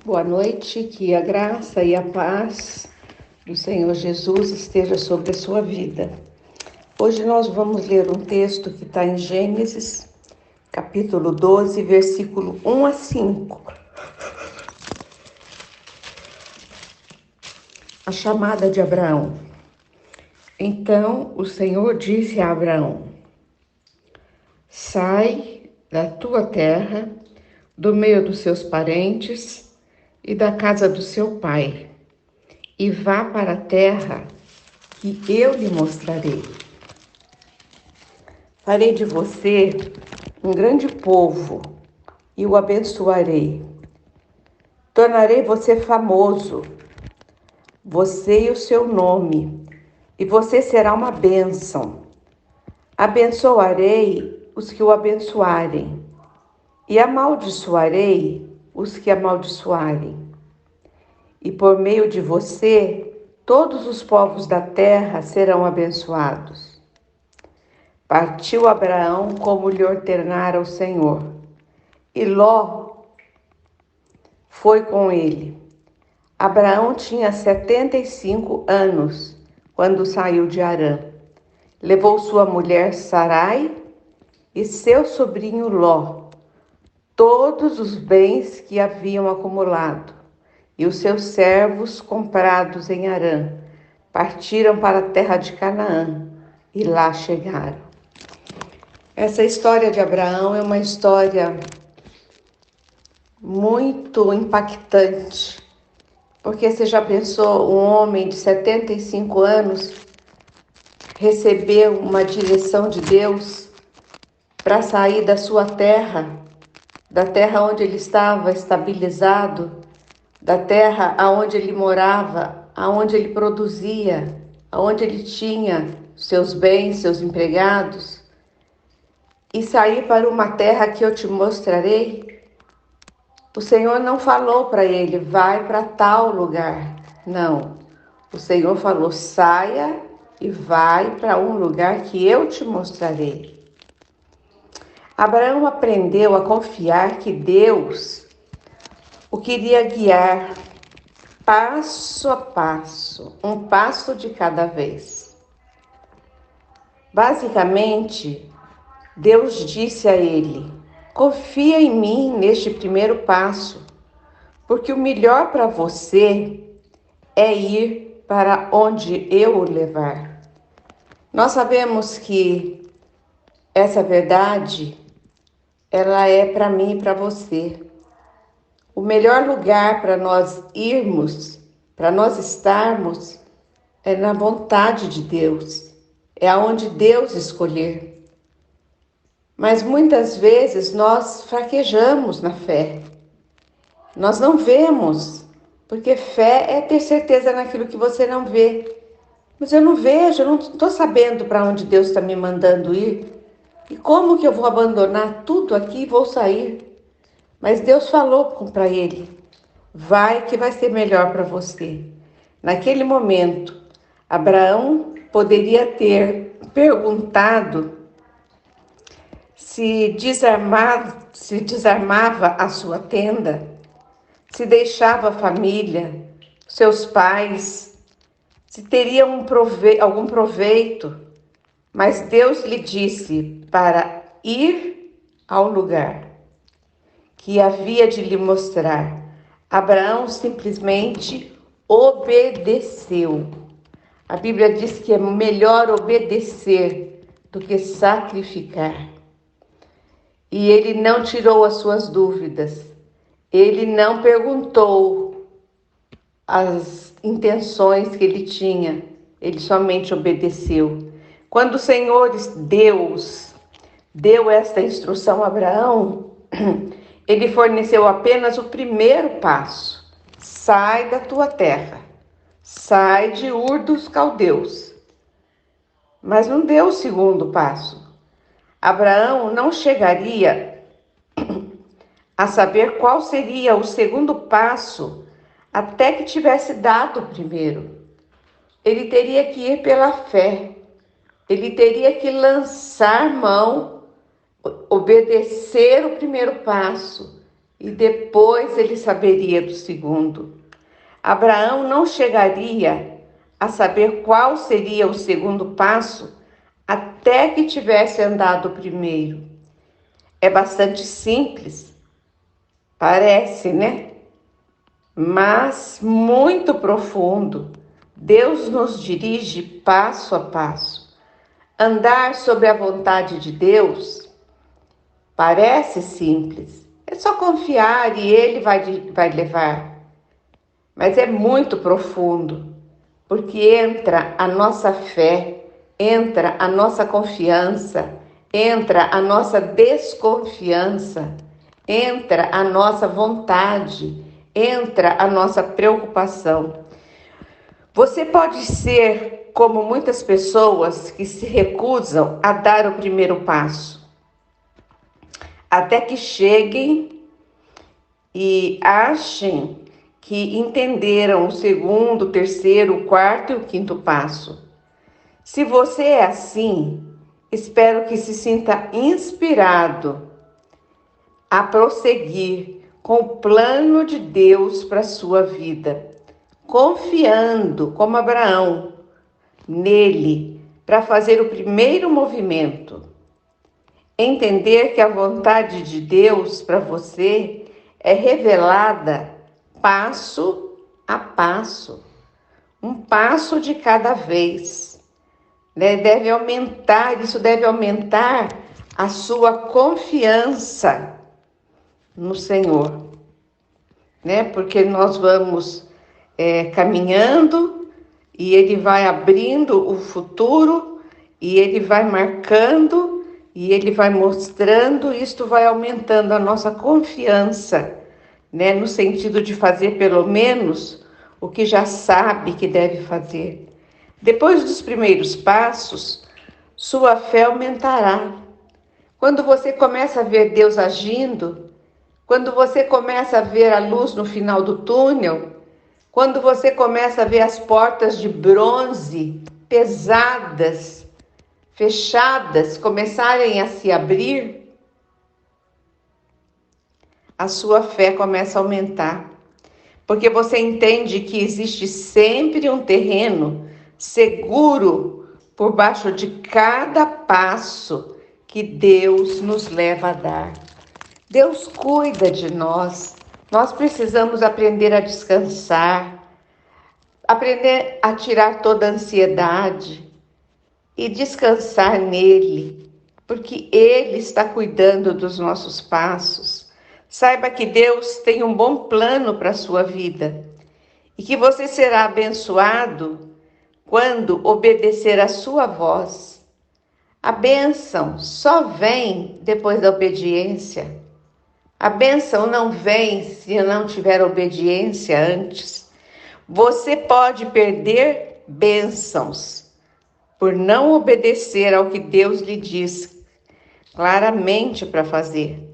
Boa noite, que a graça e a paz do Senhor Jesus esteja sobre a sua vida. Hoje nós vamos ler um texto que está em Gênesis, capítulo 12, versículo 1 a 5. A chamada de Abraão. Então o Senhor disse a Abraão: sai da tua terra, do meio dos seus parentes e da casa do seu pai, e vá para a terra que eu lhe mostrarei. Farei de você um grande povo e o abençoarei. Tornarei você famoso, você e o seu nome, e você será uma bênção. Abençoarei os que o abençoarem, e amaldiçoarei os que amaldiçoarem. E por meio de você, todos os povos da terra serão abençoados. Partiu Abraão como lhe ordenara o Senhor, e Ló foi com ele. Abraão tinha 75 anos quando saiu de Harã. Levou sua mulher Sarai e seu sobrinho Ló, todos os bens que haviam acumulado, e os seus servos comprados em Harã. Partiram para a terra de Canaã e lá chegaram. Essa história de Abraão é uma história muito impactante, porque você já pensou, um homem de 75 anos recebeu uma direção de Deus para sair da sua terra, da terra onde ele estava estabilizado, da terra aonde ele morava, aonde ele produzia, aonde ele tinha seus bens, seus empregados, e sair para uma terra que eu te mostrarei. O Senhor não falou para ele, vai para tal lugar. Não. O Senhor falou, saia e vai para um lugar que eu te mostrarei. Abraão aprendeu a confiar que Deus o queria guiar passo a passo, um passo de cada vez. Basicamente, Deus disse a ele: confia em mim neste primeiro passo, porque o melhor para você é ir para onde eu o levar. Nós sabemos que essa verdade, ela é para mim e para você. O melhor lugar para nós irmos, para nós estarmos, é na vontade de Deus, é aonde Deus escolher. Mas muitas vezes nós fraquejamos na fé. Nós não vemos, porque fé é ter certeza naquilo que você não vê. Mas eu não vejo, eu não estou sabendo para onde Deus está me mandando ir. E como que eu vou abandonar tudo aqui e vou sair? Mas Deus falou para ele, vai que vai ser melhor para você. Naquele momento, Abraão poderia ter perguntado se desarmava a sua tenda, se deixava a família, seus pais, se teria algum proveito. Mas Deus lhe disse para ir ao lugar que havia de lhe mostrar. Abraão simplesmente obedeceu. A Bíblia diz que é melhor obedecer do que sacrificar. E ele não tirou as suas dúvidas. Ele não perguntou as intenções que ele tinha. Ele somente obedeceu. Quando o Senhor Deus deu esta instrução a Abraão, ele forneceu apenas o primeiro passo. Sai da tua terra. Sai de Ur dos Caldeus. Mas não deu o segundo passo. Abraão não chegaria a saber qual seria o segundo passo até que tivesse dado o primeiro. Ele teria que ir pela fé. Ele teria que lançar mão, obedecer o primeiro passo e depois ele saberia do segundo. Abraão não chegaria a saber qual seria o segundo passo até que tivesse andado o primeiro. É bastante simples, parece, né? Mas muito profundo. Deus nos dirige passo a passo. Andar sob a vontade de Deus parece simples. É só confiar e Ele vai levar. Mas é muito profundo, porque entra a nossa fé, entra a nossa confiança, entra a nossa desconfiança, entra a nossa vontade, entra a nossa preocupação. Você pode ser como muitas pessoas que se recusam a dar o primeiro passo, até que cheguem e achem que entenderam o segundo, o terceiro, o quarto e o quinto passo. Se você é assim, espero que se sinta inspirado a prosseguir com o plano de Deus para a sua vida, confiando, como Abraão, nele, para fazer o primeiro movimento. Entender que a vontade de Deus para você é revelada passo a passo, um passo de cada vez, né? Isso deve aumentar a sua confiança no Senhor, né? Porque nós vamos caminhando e Ele vai abrindo o futuro e Ele vai marcando e Ele vai mostrando, isto vai aumentando a nossa confiança, né? No sentido de fazer pelo menos o que já sabe que deve fazer. Depois dos primeiros passos, sua fé aumentará. Quando você começa a ver Deus agindo, quando você começa a ver a luz no final do túnel, quando você começa a ver as portas de bronze pesadas, fechadas, começarem a se abrir, a sua fé começa a aumentar. Porque você entende que existe sempre um terreno seguro por baixo de cada passo que Deus nos leva a dar. Deus cuida de nós. Nós precisamos aprender a descansar, aprender a tirar toda a ansiedade e descansar nele, porque Ele está cuidando dos nossos passos. Saiba que Deus tem um bom plano para a sua vida e que você será abençoado quando obedecer a sua voz. A bênção só vem depois da obediência. A bênção não vem se não tiver obediência antes. Você pode perder bênçãos por não obedecer ao que Deus lhe diz claramente para fazer.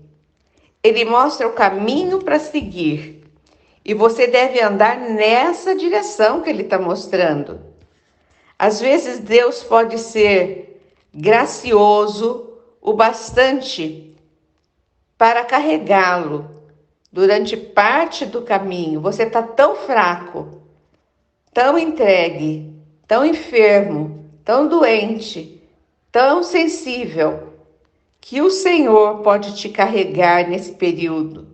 Ele mostra o caminho para seguir e você deve andar nessa direção que ele está mostrando. Às vezes Deus pode ser gracioso o bastante para carregá-lo durante parte do caminho. Você está tão fraco, tão entregue, tão enfermo, tão doente, tão sensível, que o Senhor pode te carregar nesse período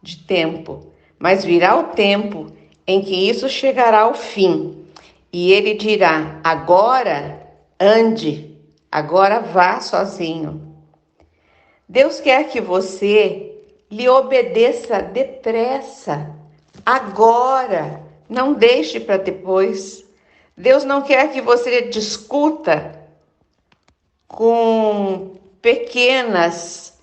de tempo, mas virá o tempo em que isso chegará ao fim e Ele dirá: agora ande, agora vá sozinho. Deus quer que você lhe obedeça depressa, agora, não deixe para depois. Deus não quer que você discuta com pequenas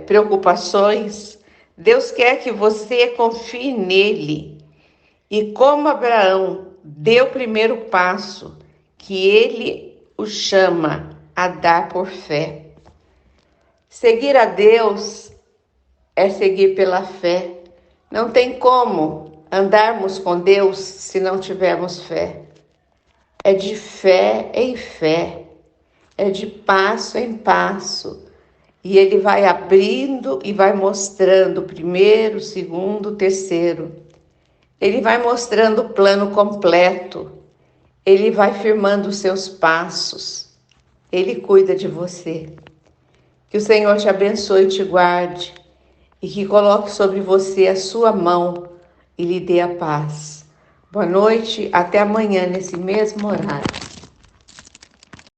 preocupações. Deus quer que você confie nele. E como Abraão deu o primeiro passo, que ele o chama a dar por fé. Seguir a Deus é seguir pela fé. Não tem como andarmos com Deus se não tivermos fé. É de fé em fé. É de passo em passo, E Ele vai abrindo e vai mostrando o primeiro, o segundo, o terceiro. Ele vai mostrando o plano completo. Ele vai firmando os seus passos. Ele cuida de você. Que o Senhor te abençoe e te guarde. E que coloque sobre você a sua mão e lhe dê a paz. Boa noite, até amanhã nesse mesmo horário.